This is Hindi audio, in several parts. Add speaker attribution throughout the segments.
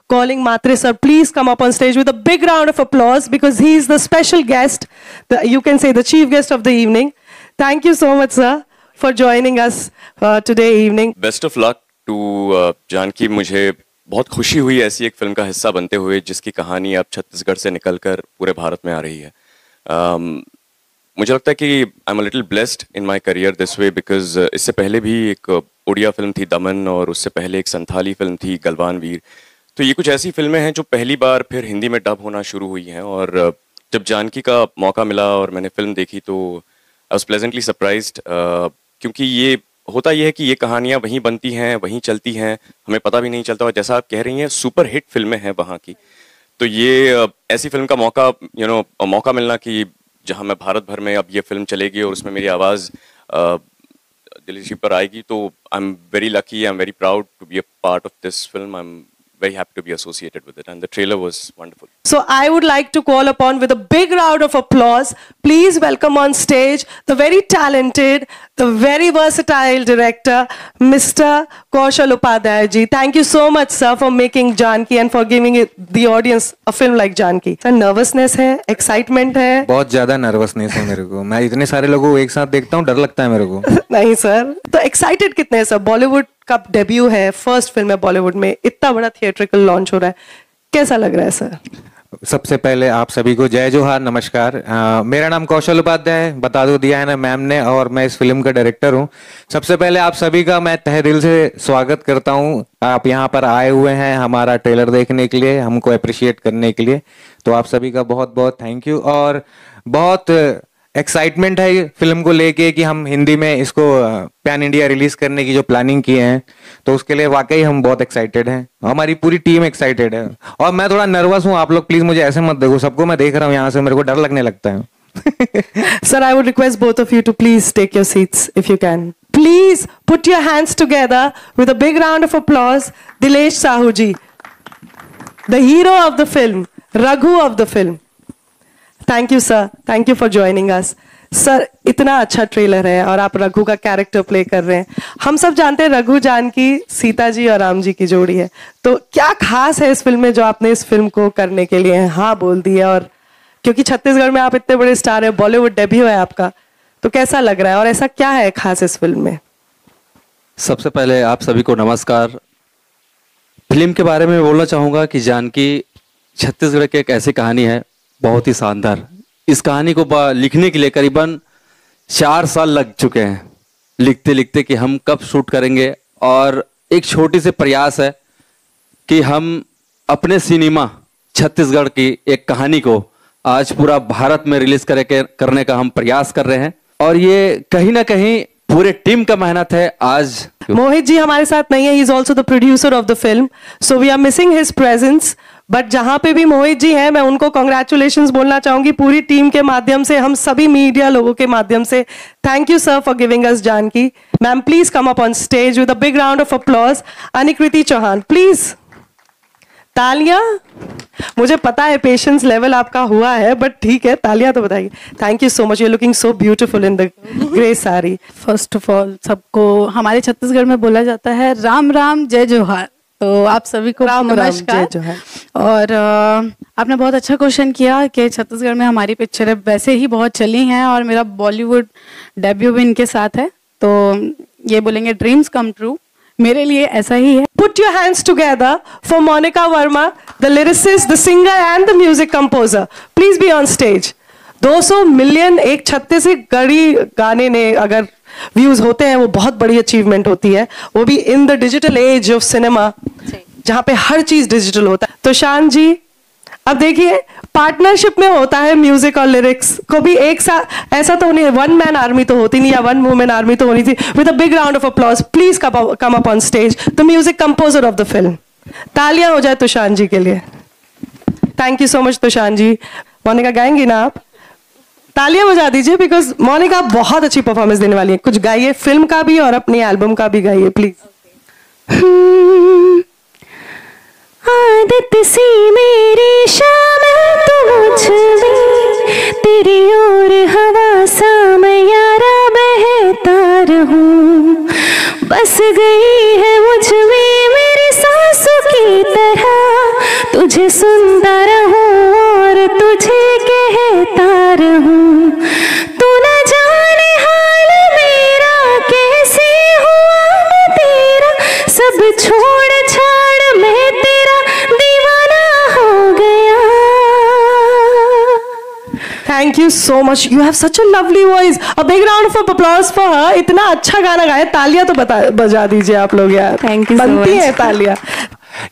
Speaker 1: calling Matre sir. Please come up on stage with a big round of applause because he is the special guest, you can say the chief guest of the evening. Thank you so much, sir, for joining us today evening.
Speaker 2: Best of luck to Janaki. मुझे बहुत खुशी हुई ऐसी एक फिल्म का हिस्सा बनते हुए जिसकी कहानी अब छत्तीसगढ़ से निकलकर पूरे भारत में आ रही है. मुझे लगता है कि I am a little blessed in my career this way because इससे पहले भी एक उड़िया फिल्म थी दमन और उससे पहले एक संथाली फिल्म थी गलवान वीर. तो ये कुछ ऐसी फिल्में हैं जो पहली बार फिर हिंदी में डब होना शुरू हुई हैं. और जब जानकी का मौका मिला और मैंने फिल्म देखी तो आई वाज प्लेजेंटली सरप्राइज्ड, क्योंकि ये होता यह है कि ये कहानियाँ वहीं बनती हैं, वहीं चलती हैं, हमें पता भी नहीं चलता. और जैसा आप कह रही हैं सुपर हिट फिल्में हैं वहाँ की. तो ये ऐसी फिल्म का मौका मौका मिलना कि जहाँ मैं भारत भर में अब ये फिल्म चलेगी और उसमें मेरी आवाज़ दिलीप जी पर आएगी, तो I am very lucky, I am very proud to be a part of this film. I am very happy to be associated with it, and the trailer was wonderful.
Speaker 1: So I would like to call upon with a big round of applause, please welcome on stage the very talented, the very versatile director, Mr. Kaushal Upadhyay ji. Thank you so much, sir, for making Janki and for giving the audience a film like Janki. Sir, nervousness है, excitement है?
Speaker 3: बहुत ज़्यादा nervousness है मेरे को. मैं इतने सारे लोगों को एक साथ देखता हूँ, डर लगता है मेरे को.
Speaker 1: नहीं सर, तो excited कितने हैं सर? बॉलीवुड का डेब्यू है, फर्स्ट फिल्म है बॉलीवुड में, इतना बड़ा थिएट्रिकल लॉन्च हो रहा है, कैसा लग रहा है सर?
Speaker 3: सबसे पहले आप सभी को जय जोहार, नमस्कार. मेरा नाम कौशल उपाध्याय है, बता दो दिया है ना मैम ने, और मैं इस फिल्म का डायरेक्टर हूँ. सबसे पहले आप सभी का मैं तहे दिल से स्वागत करता हूँ. आप यहाँ पर आए हुए हैं हमारा ट्रेलर देखने के लिए, हमको अप्रिशिएट करने के लिए, तो आप सभी का बहुत बहुत थैंक यू. और बहुत एक्साइटमेंट है फिल्म को लेके कि हम हिंदी में इसको पैन इंडिया रिलीज करने की जो प्लानिंग किए हैं, तो उसके लिए वाकई हम बहुत एक्साइटेड हैं. हमारी पूरी टीम एक्साइटेड है. और मैं थोड़ा नर्वस हूँ, आप लोग प्लीज मुझे ऐसे मत देखो, सबको मैं देख रहा हूँ यहाँ से, मेरे को डर लगने लगता है.
Speaker 1: Sir, I would request both of you to please take your seats if you can. Please put your hands together with a big round of applause. Dilesh Sahu ji, the hero of the film, Raghu of the film. Thank you sir, thank you for joining us. Sir, इतना अच्छा ट्रेलर है और आप रघु का कैरेक्टर प्ले कर रहे हैं. हम सब जानते हैं रघु जानकी सीता जी और राम जी की जोड़ी है, तो क्या खास है इस फिल्म में जो आपने इस फिल्म को करने के लिए हाँ बोल दी है? और क्योंकि छत्तीसगढ़ में आप इतने बड़े स्टार है, बॉलीवुड डेब्यू है आपका, तो कैसा लग रहा है और ऐसा क्या है खास इस फिल्म में?
Speaker 4: सबसे पहले आप सभी को नमस्कार. फिल्म के बारे में बोलना चाहूँगा कि जानकी छत्तीसगढ़ की एक ऐसी कहानी है बहुत ही शानदार. इस कहानी को लिखने के लिए करीबन 4 साल लग चुके हैं, लिखते लिखते कि हम कब शूट करेंगे. और एक छोटी सी प्रयास है कि हम अपने सिनेमा छत्तीसगढ़ की एक कहानी को आज पूरा भारत में रिलीज करने का हम प्रयास कर रहे हैं. और ये कहीं ना कहीं पूरे टीम का मेहनत है. आज
Speaker 1: मोहित जी हमारे साथ नहीं है, he is also the producer of the film, so we are missing his presence. But जहां पे भी मोहित जी हैं, मैं उनको कॉन्ग्रेचुलेशंस बोलना चाहूंगी पूरी टीम के माध्यम से, हम सभी मीडिया लोगों के माध्यम से. Thank you sir for giving us Janaki. Ma'am please come up on stage with a big round of applause. Anikriti Chauhan please. तालियां. मुझे पता है पेशेंस लेवल आपका हुआ है, बट ठीक है, तालियां तो बताइए. Thank you so much, you are looking so beautiful in the grey sari.
Speaker 5: First of all सबको हमारे छत्तीसगढ़ में बोला जाता है राम राम जय जोहार, तो आप सभी को
Speaker 1: राम
Speaker 5: नमस्कार. और आपने बहुत अच्छा क्वेश्चन किया कि छत्तीसगढ़ में हमारी पिक्चरें वैसे ही बहुत चली हैं और मेरा बॉलीवुड डेब्यू भी इनके साथ है, तो ये बोलेंगे ड्रीम्स कम ट्रू. मेरे लिए ऐसा ही है.
Speaker 1: Put your hands together for Monica Verma, the lyricist, the singer and the music composer. Please be on stage. 200 million एक छत्तीसगढ़ी गाने ने अगर व्यूज होते हैं वो बहुत बड़ी अचीवमेंट होती है, वो भी in the digital age of cinema जहाँ पे हर चीज डिजिटल होता है. तो शान जी, अब देखिए पार्टनरशिप में होता है म्यूजिक और लिरिक्स को भी एक साथ, ऐसा तो नहीं, वन मैन आर्मी तो होती नहीं या वन वुमेन आर्मी तो होनी थी. With a big round of applause please come up on stage the music composer of the film. तालियां हो जाए तुषान जी के लिए. थैंक यू सो मच तुषान जी. मोनिका गाएंगी ना आप? तालियां बजा दीजिए बिकॉज मोनिका बहुत अच्छी परफॉर्मेंस देने वाली है. कुछ गाइए फिल्म का भी और अपनी एल्बम का भी गाइए प्लीज.
Speaker 6: आदत सी मेरी शाम तू मुझ में, तेरी ओर हवा सा मैं यारा बहता रहूं. बस गई है मुझ में मेरी सांसों की तरह सुनता रहूं और तुझे कहता रहूं। तू न जाने हाल मेरा कैसे हुआ मैं तेरा, सब छोड़ छाड़ मैं तेरा दीवाना हो गया।
Speaker 1: Thank you so much. You have such a lovely voice. A big round of applause for her. इतना अच्छा गाना गाया, तालियां तो बजा दीजिए आप लोग यार।
Speaker 5: Thank you so
Speaker 1: बनती
Speaker 5: much.
Speaker 1: है तालियां।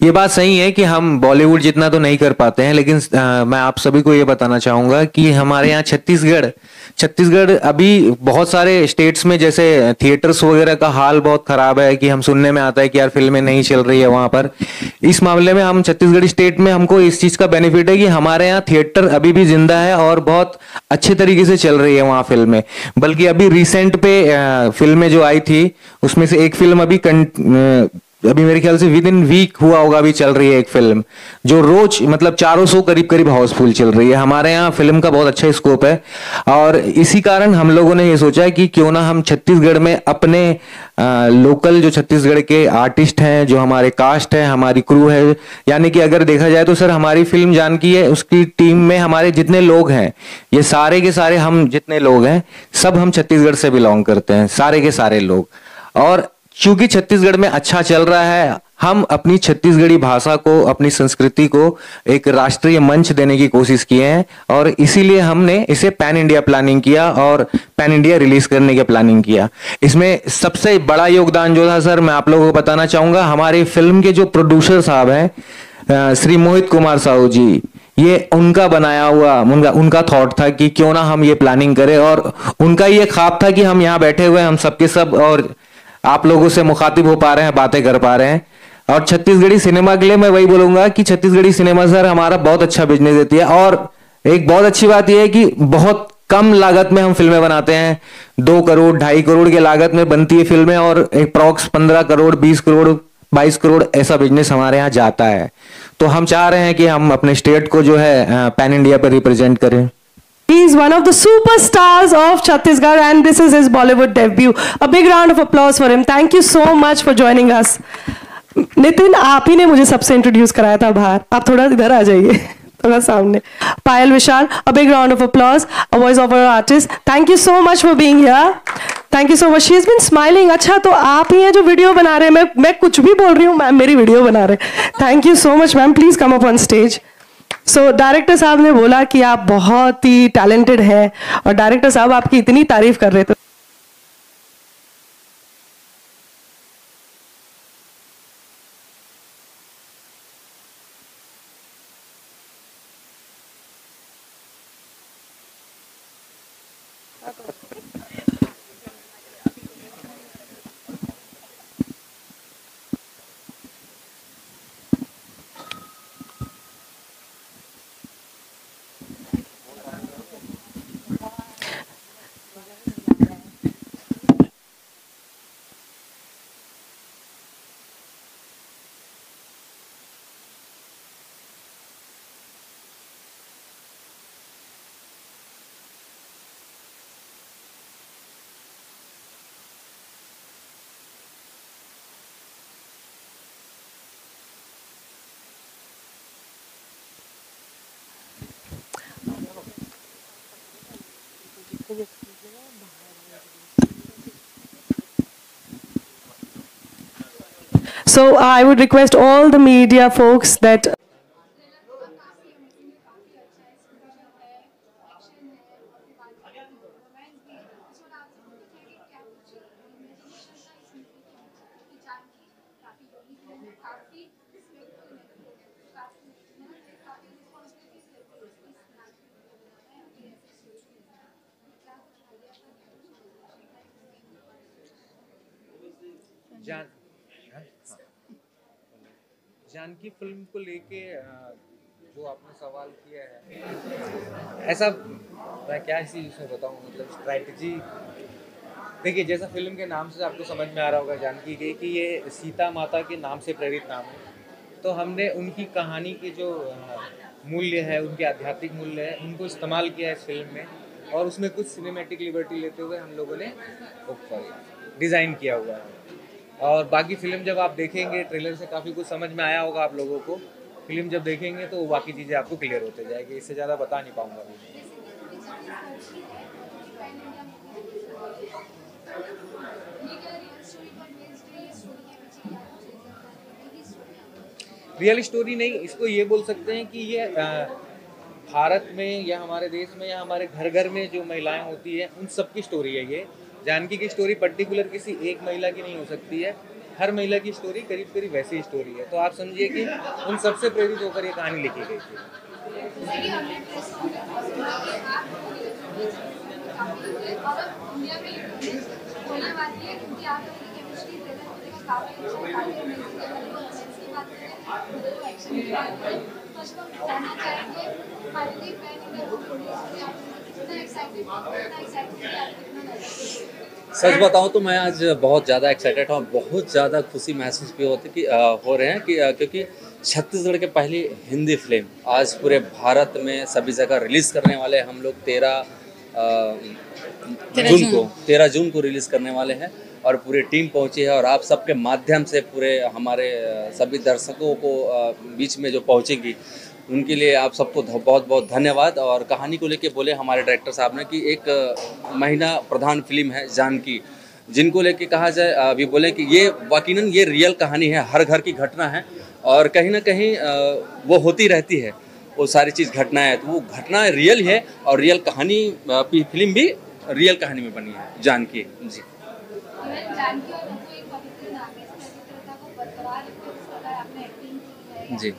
Speaker 3: ये बात सही है कि हम बॉलीवुड जितना तो नहीं कर पाते हैं, लेकिन मैं आप सभी को ये बताना चाहूंगा कि हमारे यहाँ छत्तीसगढ़ अभी बहुत सारे स्टेट्स में जैसे थिएटर्स वगैरह का हाल बहुत खराब है कि हम सुनने में आता है कि यार फिल्में नहीं चल रही है वहां पर। इस मामले में हम छत्तीसगढ़ स्टेट में हमको इस चीज का बेनिफिट है कि हमारे यहाँ थिएटर अभी भी जिंदा है और बहुत अच्छे तरीके से चल रही है वहाँ फिल्में। बल्कि अभी रिसेंट पे फिल्में जो आई थी उसमें से एक फिल्म अभी मेरे ख्याल से विद इन वीक हुआ होगा, अभी चल रही है एक फिल्म जो रोज मतलब 400 करीब हाउसफुल चल रही है। हमारे यहाँ फिल्म का बहुत अच्छा स्कोप है और इसी कारण हम लोगों ने ये सोचा कि क्यों ना हम छत्तीसगढ़ में अपने लोकल जो छत्तीसगढ़ के आर्टिस्ट हैं, जो हमारे कास्ट है, हमारी क्रू है, यानी कि अगर देखा जाए तो सर हमारी फिल्म जानकी है उसकी टीम में हमारे जितने लोग हैं, ये सारे के सारे हम जितने लोग हैं सब हम छत्तीसगढ़ से बिलोंग करते हैं, सारे के सारे लोग। और चूंकि छत्तीसगढ़ में अच्छा चल रहा है, हम अपनी छत्तीसगढ़ी भाषा को, अपनी संस्कृति को एक राष्ट्रीय मंच देने की कोशिश किए हैं और इसीलिए हमने इसे पैन इंडिया प्लानिंग किया और पैन इंडिया रिलीज करने की प्लानिंग किया। इसमें सबसे बड़ा योगदान जो था सर मैं आप लोगों को बताना चाहूंगा, हमारी फिल्म के जो प्रोड्यूसर साहब हैं श्री मोहित कुमार साहू जी, ये उनका बनाया हुआ उनका थॉट था कि क्यों ना हम ये प्लानिंग करें और उनका ये ख्वाब था कि हम यहाँ बैठे हुए हम सबके सब और आप लोगों से मुखातिब हो पा रहे हैं, बातें कर पा रहे हैं। और छत्तीसगढ़ी सिनेमा के लिए मैं वही बोलूंगा कि छत्तीसगढ़ी सिनेमा सर हमारा बहुत अच्छा बिजनेस देती है और एक बहुत अच्छी बात यह है कि बहुत कम लागत में हम फिल्में बनाते हैं। 2 करोड़ 2.5 करोड़ के लागत में बनती है फिल्में और अप्रॉक्स 15 करोड़ 20 करोड़ 22 करोड़ ऐसा बिजनेस हमारे यहाँ जाता है। तो हम चाह रहे हैं कि हम अपने स्टेट को जो है पैन इंडिया पर रिप्रेजेंट करें।
Speaker 1: He is one of the superstars of Chhattisgarh and this is his Bollywood debut. A big round of applause for him. Thank you so much for joining us. Nitin, आप ही ने मुझे सबसे इंट्रोड्यूस कराया था बाहर, आप थोड़ा इधर आ जाइए, थोड़ा सामने। पायल विशाल, a big round of applause, a voice over artist. Thank you so much for being here. Thank you so much. She has been smiling. अच्छा तो आप ही हैं जो वीडियो बना रहे हैं, मैं कुछ भी बोल रही हूँ, मैम मेरी वीडियो बना रहे हैं। Thank you so much ma'am, please come up on stage. Director साहब ने बोला कि आप बहुत ही टैलेंटेड हैं और डायरेक्टर साहब आपकी इतनी तारीफ कर रहे थे। So I would request all the media folks that
Speaker 3: Janaki film को लेके जो आपने सवाल किया है, ऐसा मैं क्या इसी इसमें बताऊं, मतलब स्ट्रैटेजी देखिए, जैसा फिल्म के नाम से आपको समझ में आ रहा होगा जानकी के कि ये सीता माता के नाम से प्रेरित नाम है, तो हमने उनकी कहानी के जो मूल्य है, उनके आध्यात्मिक मूल्य है, उनको इस्तेमाल किया है इस फिल्म में और उसमें कुछ सिनेमैटिक लिबर्टी लेते हुए हम लोगों ने डिज़ाइन किया हुआ है। और बाकी फिल्म जब आप देखेंगे ट्रेलर से काफ़ी कुछ समझ में आया होगा आप लोगों को फिल्म जब देखेंगे तो बाकी चीज़ें आपको क्लियर होते जाएगी, इससे ज़्यादा बता नहीं पाऊँगा अभी। रियल स्टोरी नहीं, इसको ये बोल सकते हैं कि ये भारत में या हमारे देश में या हमारे घर घर में जो महिलाएं होती हैं उन सब की स्टोरी है ये। जानकी की स्टोरी पर्टिकुलर किसी एक महिला की नहीं हो सकती है, हर महिला की स्टोरी करीब करीब वैसी ही स्टोरी है। तो आप समझिए कि उन सबसे प्रेरित होकर ये कहानी लिखी गई थी।
Speaker 4: सच बताऊं तो मैं आज बहुत ज़्यादा एक्साइटेड हूँ, बहुत ज़्यादा खुशी महसूस भी होती कि हो रहे हैं कि क्योंकि छत्तीसगढ़ के पहली हिंदी फिल्म आज पूरे भारत में सभी जगह रिलीज़ करने वाले हम लोग 13 जून को रिलीज़ करने वाले हैं और पूरी टीम पहुंची है और आप सबके माध्यम से पूरे हमारे सभी दर्शकों को बीच में जो पहुंचेगी उनके लिए आप सबको बहुत बहुत धन्यवाद। और कहानी को लेके बोले हमारे डायरेक्टर साहब ने कि एक महिला प्रधान फिल्म है जानकी, जिनको लेके कहा जाए अभी बोले कि ये यकीनन ये रियल कहानी है, हर घर की घटना है और कहीं ना कहीं वो होती रहती है, वो सारी चीज़ घटनाएं है, तो वो घटना रियल है और रियल कहानी फिल्म भी रियल कहानी में बनी है जानकी जी। जी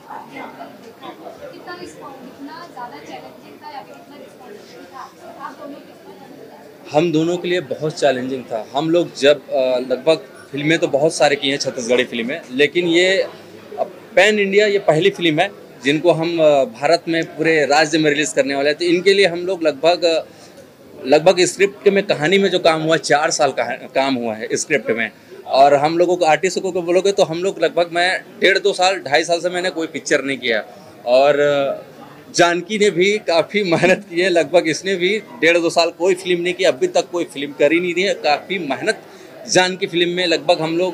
Speaker 4: हम दोनों के लिए बहुत चैलेंजिंग था। हम लोग जब लगभग फिल्में तो बहुत सारे की हैं छत्तीसगढ़ी फिल्में, लेकिन ये पैन इंडिया ये पहली फिल्म है जिनको हम भारत में पूरे राज्य में रिलीज़ करने वाले हैं। तो इनके लिए हम लोग लगभग स्क्रिप्ट में कहानी में जो काम हुआ 4 साल का काम हुआ है स्क्रिप्ट में। और हम लोगों को आर्टिस्टों को बोलोगे तो हम लोग लगभग मैं 1.5-2 साल से मैंने कोई पिक्चर नहीं किया और जानकी ने भी काफ़ी मेहनत की है, लगभग इसने भी 1.5-2 साल कोई फिल्म नहीं की, अभी तक कोई फिल्म कर ही नहीं रही है। काफ़ी मेहनत जानकी फिल्म में लगभग हम लोग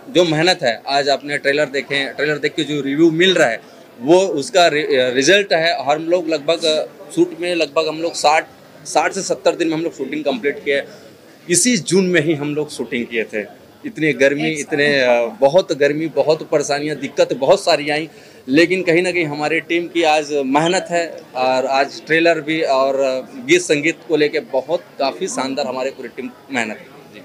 Speaker 4: जो मेहनत है, आज आपने ट्रेलर देखें, ट्रेलर देख के जो रिव्यू मिल रहा है वो उसका रिजल्ट है। हम लोग लगभग शूट में लगभग हम लोग 60 से 70 दिन में हम लोग शूटिंग कंप्लीट किए। इसी जून में ही हम लोग शूटिंग किए थे। इतनी गर्मी, बहुत गर्मी, बहुत परेशानियां, दिक्कत बहुत सारी आई, लेकिन कहीं ना कहीं हमारी टीम की आज मेहनत है और आज ट्रेलर भी और गीत संगीत को लेके बहुत काफ़ी शानदार हमारी पूरी टीम मेहनत है जी।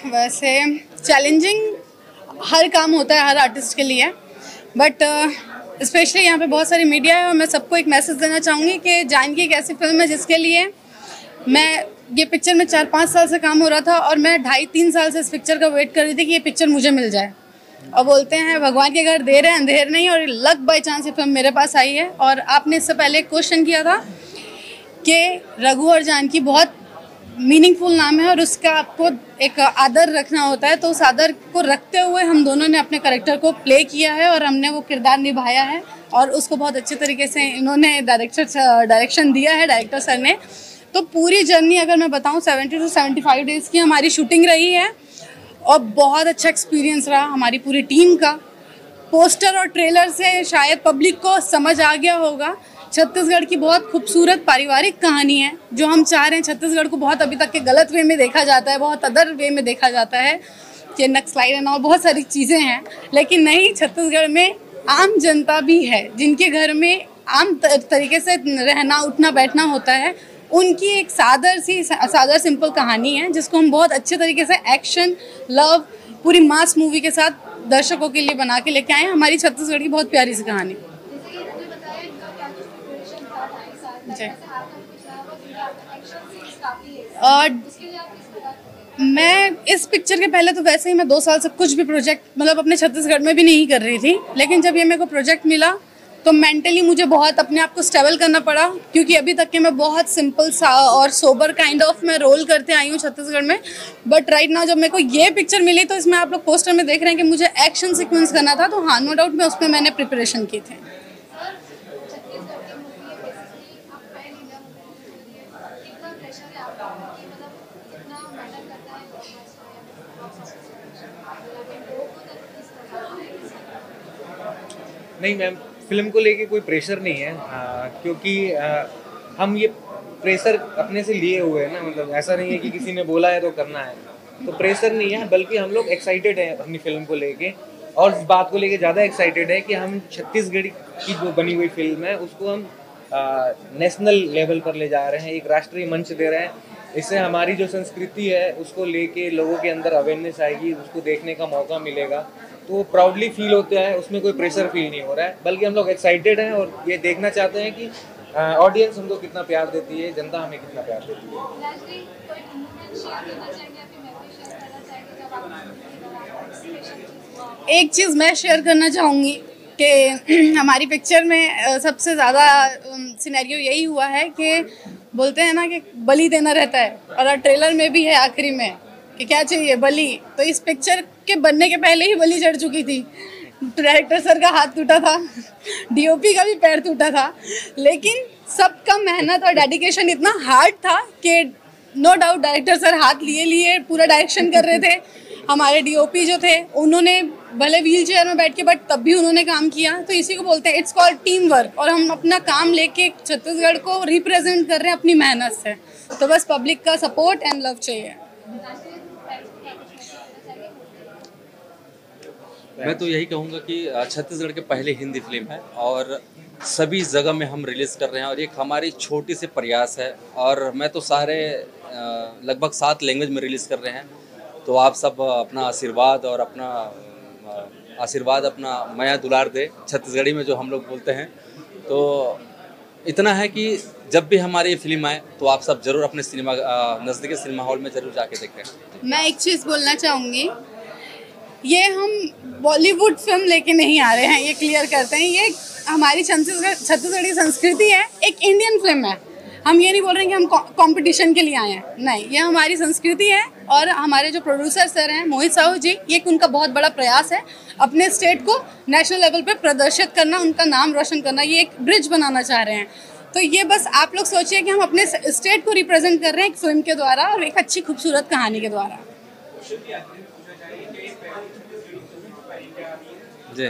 Speaker 5: वैसे चैलेंजिंग हर काम होता है हर आर्टिस्ट के लिए, बट स्पेशली यहाँ पे बहुत सारी मीडिया है और मैं सबको एक मैसेज देना चाहूँगी कि जानकी एक ऐसी फिल्म है जिसके लिए मैं ये पिक्चर में 4-5 साल से काम हो रहा था और मैं 2.5-3 साल से इस पिक्चर का वेट कर रही थी कि ये पिक्चर मुझे मिल जाए। और बोलते हैं भगवान के घर देर है अंधेर नहीं, और लक बाई चांस ये फिल्म मेरे पास आई है। और आपने इससे पहले एक क्वेश्चन किया था कि रघु और जानकी बहुत मीनिंगफुल नाम है और उसका आपको एक आदर रखना होता है, तो उस आदर को रखते हुए हम दोनों ने अपने कैरेक्टर को प्ले किया है और हमने वो किरदार निभाया है और उसको बहुत अच्छे तरीके से इन्होंने डायरेक्शन दिया है डायरेक्टर सर ने। तो पूरी जर्नी अगर मैं बताऊं 70 से 75 डेज़ की हमारी शूटिंग रही है और बहुत अच्छा एक्सपीरियंस रहा हमारी पूरी टीम का। पोस्टर और ट्रेलर से शायद पब्लिक को समझ आ गया होगा, छत्तीसगढ़ की बहुत खूबसूरत पारिवारिक कहानी है जो हम चाह रहे हैं। छत्तीसगढ़ को बहुत अभी तक के गलत वे में देखा जाता है, बहुत अदर वे में देखा जाता है कि नक्सलाइट एंड और बहुत सारी चीज़ें हैं, लेकिन नहीं, छत्तीसगढ़ में आम जनता भी है जिनके घर में आम तरीके से रहना उठना बैठना होता है। उनकी एक सादर सिंपल कहानी है जिसको हम बहुत अच्छे तरीके से एक्शन लव पूरी मास मूवी के साथ दर्शकों के लिए बना के लेके आए हैं। हमारी छत्तीसगढ़ की बहुत प्यारी सी कहानी। मैं इस पिक्चर के पहले तो वैसे ही मैं 2 साल से कुछ भी प्रोजेक्ट मतलब अपने छत्तीसगढ़ में भी नहीं कर रही थी, लेकिन जब ये मेरे को प्रोजेक्ट मिला तो मेंटली मुझे बहुत अपने आप को स्टेबल करना पड़ा, क्योंकि अभी तक के मैं बहुत सिंपल सा और सोबर काइंड ऑफ मैं रोल करते आई हूँ छत्तीसगढ़ में। बट राइट नाउ जब मेरे को ये पिक्चर मिली तो इसमें आप लोग पोस्टर में देख रहे हैं कि मुझे एक्शन सीक्वेंस करना था, तो हाँ नो डाउट मैं उसमें मैंने प्रिपरेशन की थी।
Speaker 3: नहीं मैम, फिल्म को लेके कोई प्रेशर नहीं है, क्योंकि हम ये प्रेशर अपने से लिए हुए हैं ना, मतलब ऐसा नहीं है कि किसी ने बोला है तो करना है, तो प्रेशर नहीं है, बल्कि हम लोग एक्साइटेड हैं अपनी फिल्म को लेके, और इस बात को लेके ज़्यादा एक्साइटेड है कि हम छत्तीसगढ़ की जो बनी हुई फिल्म है उसको हम नेशनल लेवल पर ले जा रहे हैं, एक राष्ट्रीय मंच दे रहे हैं। इससे हमारी जो संस्कृति है उसको लेके लोगों के अंदर अवेयरनेस आएगी, उसको देखने का मौका मिलेगा, तो प्राउडली फील होता है, उसमें कोई प्रेशर फील नहीं हो रहा है, बल्कि हम लोग एक्साइटेड हैं और ये देखना चाहते हैं कि ऑडियंस हमको कितना प्यार देती है, जनता हमें कितना प्यार देती है।
Speaker 5: एक चीज़ मैं शेयर करना चाहूँगी कि हमारी पिक्चर में सबसे ज़्यादा सिनेरियो यही हुआ है कि बोलते हैं ना कि बलि देना रहता है, और ट्रेलर में भी है आखिरी में कि क्या चाहिए, बलि। तो इस पिक्चर के बनने के पहले ही बलि चढ़ चुकी थी, डायरेक्टर सर का हाथ टूटा था, डीओपी का भी पैर टूटा था, लेकिन सबका मेहनत और डेडिकेशन इतना हार्ड था कि नो डाउट डायरेक्टर सर हाथ लिए पूरा डायरेक्शन कर रहे थे। हमारे डीओपी जो थे उन्होंने भले व्हील चेयर में बैठ के बट तब भी उन्होंने काम किया, तो इसी को बोलते हैं इट्स कॉल्ड टीम वर्क, और हम अपना काम लेके छत्तीसगढ़ को रिप्रेजेंट कर रहे हैं अपनी मेहनत से। तो बस पब्लिक का सपोर्ट एंड लव चाहिए।
Speaker 4: मैं तो यही कहूँगा कि छत्तीसगढ़ के पहले हिंदी फिल्म है और सभी जगह में हम रिलीज़ कर रहे हैं, और एक हमारी छोटी सी प्रयास है, और मैं तो सारे लगभग 7 लैंग्वेज में रिलीज़ कर रहे हैं। तो आप सब अपना आशीर्वाद और अपना माया दुलार दे, छत्तीसगढ़ी में जो हम लोग बोलते हैं। तो इतना है कि जब भी हमारी ये फिल्म आए तो आप सब जरूर अपने सिनेमा नज़दीकी सिनेमा हॉल में जरूर जाके देखें।
Speaker 5: मैं एक चीज़ बोलना चाहूँगी, ये हम बॉलीवुड फिल्म लेके नहीं आ रहे हैं, ये क्लियर करते हैं। ये हमारी छत्तीसगढ़ी संस्कृति है, एक इंडियन फिल्म है। हम ये नहीं बोल रहे हैं कि हम कंपटीशन के लिए आए हैं, नहीं, ये हमारी संस्कृति है। और हमारे जो प्रोड्यूसर सर हैं मोहित साहू जी, ये उनका बहुत बड़ा प्रयास है अपने स्टेट को नेशनल लेवल पे प्रदर्शित करना, उनका नाम रोशन करना, ये एक ब्रिज बनाना चाह रहे हैं। तो ये बस आप लोग सोचिए कि हम अपने स्टेट को रिप्रेजेंट कर रहे हैं एक फिल्म के द्वारा और एक अच्छी खूबसूरत कहानी के द्वारा।
Speaker 3: ये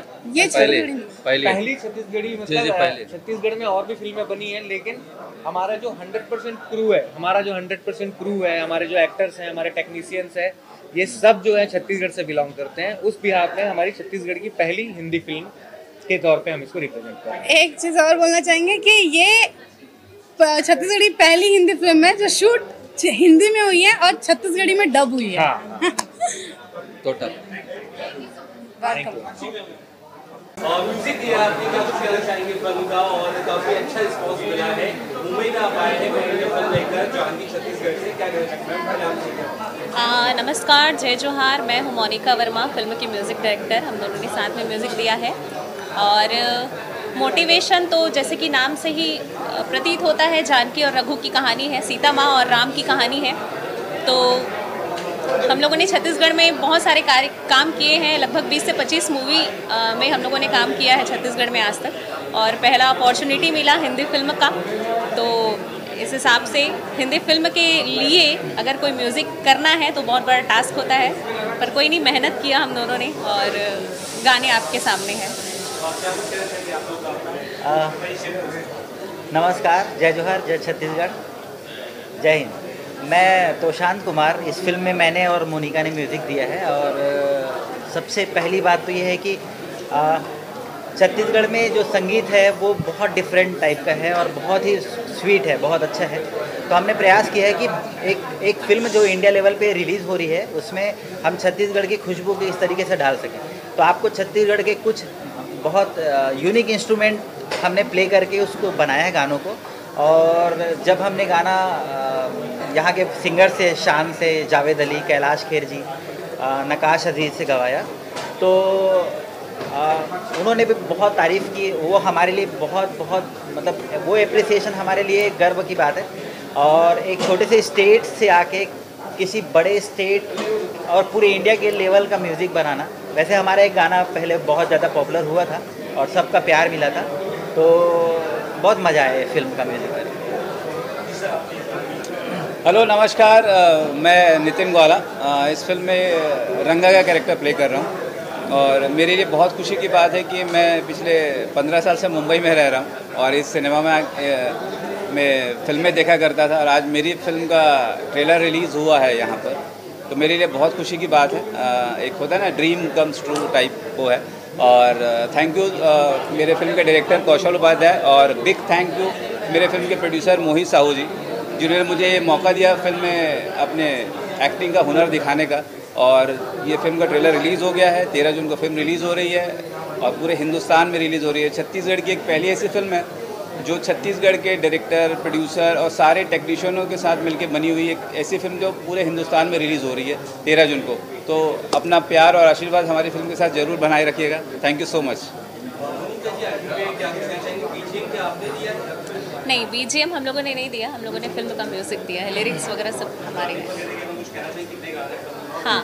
Speaker 3: पहली छत्तीसगढ़ी, मतलब छत्तीसगढ़ में और भी फिल्में बनी हैं, लेकिन हमारा जो 100% क्रू है, हमारे जो एक्टर्स हैं, हमारे टेक्नीशियंस हैं, ये सब जो है छत्तीसगढ़ से बिलोंग करते हैं। उस बिहार में हमारी छत्तीसगढ़ की पहली हिंदी फिल्म के तौर पे हम इसको रिप्रेजेंट कर रहे हैं।
Speaker 5: एक चीज़ और बोलना चाहेंगे कि ये छत्तीसगढ़ी पहली हिंदी फिल्म है जो शूट हिंदी में हुई है और छत्तीसगढ़ी में डब हुई है।
Speaker 3: हाँ।
Speaker 4: टोटल
Speaker 7: म्यूजिक दिया आपने, क्या कुछ कहना चाहेंगे फिल्म का? और काफी अच्छा रिस्पॉन्स मिला है, मुंबई में आप आए हैं फिल्म लेकर जानकी छत्तीसगढ़ से, क्या कहना चाहते हैं?
Speaker 8: नमस्कार, जय जोहार। मैं हूँ मोनिका वर्मा, फिल्म की म्यूज़िक डायरेक्टर। हम दोनों ने साथ में म्यूज़िक दिया है। और मोटिवेशन तो जैसे कि नाम से ही प्रतीत होता है, जानकी और रघु की कहानी है, सीता माँ और राम की कहानी है। तो हम लोगों ने छत्तीसगढ़ में बहुत सारे काम किए हैं, लगभग 20 से 25 मूवी में हम लोगों ने काम किया है छत्तीसगढ़ में आज तक, और पहला अपॉर्चुनिटी मिला हिंदी फिल्म का। तो इस हिसाब से हिंदी फिल्म के लिए अगर कोई म्यूज़िक करना है तो बहुत बड़ा टास्क होता है, पर कोई नहीं, मेहनत किया हम दोनों ने और गाने आपके सामने हैं।
Speaker 9: नमस्कार, जय जोहार, जय छत्तीसगढ़, जय हिंद। मैं तोशांत कुमार, इस फिल्म में मैंने और मोनिका ने म्यूज़िक दिया है। और सबसे पहली बात तो ये है कि छत्तीसगढ़ में जो संगीत है वो बहुत डिफरेंट टाइप का है और बहुत ही स्वीट है, बहुत अच्छा है। तो हमने प्रयास किया है कि एक फ़िल्म जो इंडिया लेवल पे रिलीज़ हो रही है उसमें हम छत्तीसगढ़ की खुशबू को इस तरीके से डाल सकें। तो आपको छत्तीसगढ़ के कुछ बहुत यूनिक इंस्ट्रूमेंट हमने प्ले करके उसको बनाया है गानों को। और जब हमने गाना यहाँ के सिंगर से, शान से, जावेद अली, कैलाश खेर जी, नकाश अजीज़ से गवाया, तो उन्होंने भी बहुत तारीफ़ की। वो हमारे लिए बहुत मतलब वो एप्रिसिएशन हमारे लिए गर्व की बात है। और एक छोटे से स्टेट से आके किसी बड़े स्टेट और पूरे इंडिया के लेवल का म्यूज़िक बनाना, वैसे हमारा एक गाना पहले बहुत ज़्यादा पॉपुलर हुआ था और सबका प्यार मिला था, तो बहुत मज़ा आया फिल्म का म्यूज़िक।
Speaker 10: हेलो नमस्कार, मैं नितिन ग्वाला इस फिल्म में रंगा का कैरेक्टर प्ले कर रहा हूँ और मेरे लिए बहुत खुशी की बात है कि मैं पिछले 15 साल से मुंबई में रह रहा हूँ और इस सिनेमा में मैं फिल्में देखा करता था और आज मेरी फिल्म का ट्रेलर रिलीज़ हुआ है यहाँ पर, तो मेरे लिए बहुत खुशी की बात है। एक होता है ना ड्रीम कम्स ट्रू टाइप वो है। और थैंक यू मेरे फिल्म के डायरेक्टर कौशल उपाध्याय और बिग थैंक यू मेरे फिल्म के प्रोड्यूसर मोहित साहू जी, जिन्होंने मुझे ये मौका दिया फिल्म में अपने एक्टिंग का हुनर दिखाने का। और ये फिल्म का ट्रेलर रिलीज़ हो गया है, 13 जून को फिल्म रिलीज़ हो रही है और पूरे हिंदुस्तान में रिलीज़ हो रही है। छत्तीसगढ़ की एक पहली ऐसी फिल्म है जो छत्तीसगढ़ के डायरेक्टर, प्रोड्यूसर और सारे टेक्नीशियनों के साथ मिलकर बनी हुई एक ऐसी फिल्म जो पूरे हिंदुस्तान में रिलीज़ हो रही है 13 जून को। तो अपना प्यार और आशीर्वाद हमारी फिल्म के साथ ज़रूर बनाए रखिएगा। Thank you so much.
Speaker 8: नहीं, बीजीएम हम लोगों ने नहीं दिया, हम लोगों ने फिल्म का म्यूज़िक दिया है, लिरिक्स वगैरह सब हमारे हैं। हाँ,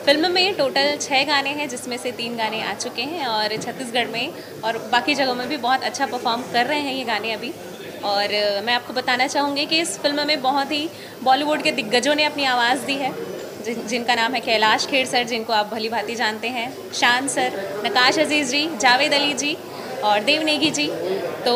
Speaker 8: फिल्म में टोटल 6 गाने हैं जिसमें से 3 गाने आ चुके हैं और छत्तीसगढ़ में और बाकी जगहों में भी बहुत अच्छा परफॉर्म कर रहे हैं ये गाने अभी। और मैं आपको बताना चाहूँगी कि इस फिल्म में बहुत ही बॉलीवुड के दिग्गजों ने अपनी आवाज़ दी है, जिनका नाम है कैलाश खेर सर, जिनको आप भली भांति जानते हैं, शान सर, नकाश अजीज़ जी, जावेद अली जी और देव नेगी जी। तो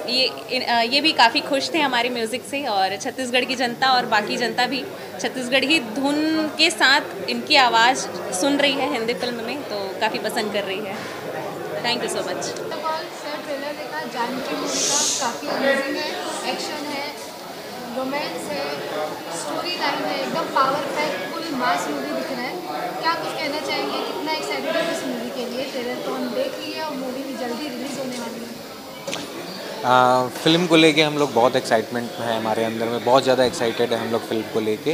Speaker 8: ये भी काफ़ी खुश थे हमारे म्यूज़िक से और छत्तीसगढ़ की जनता और बाकी जनता भी छत्तीसगढ़ी धुन के साथ इनकी आवाज़ सुन रही है हिंदी फिल्म में, तो काफ़ी पसंद कर रही है। Thank you so much.
Speaker 11: Sir trailer देखा, जानकी मूवी का काफ़ी अमेजिंग है, एक्शन है, रोमांस है, स्टोरी लाइन है, एकदम power pack full mass movie दिख रहा है। क्या कुछ कहना चाहेंगे, कितना एक्साइटेड है इस मूवी के लिए? ट्रेलर तो हम देख लिए और मूवी भी जल्दी रिलीज़ होने वाली है।
Speaker 3: फ़िल्म को लेके हम लोग बहुत एक्साइटमेंट है हमारे अंदर में, बहुत ज़्यादा एक्साइटेड है हम लोग फिल्म को लेके,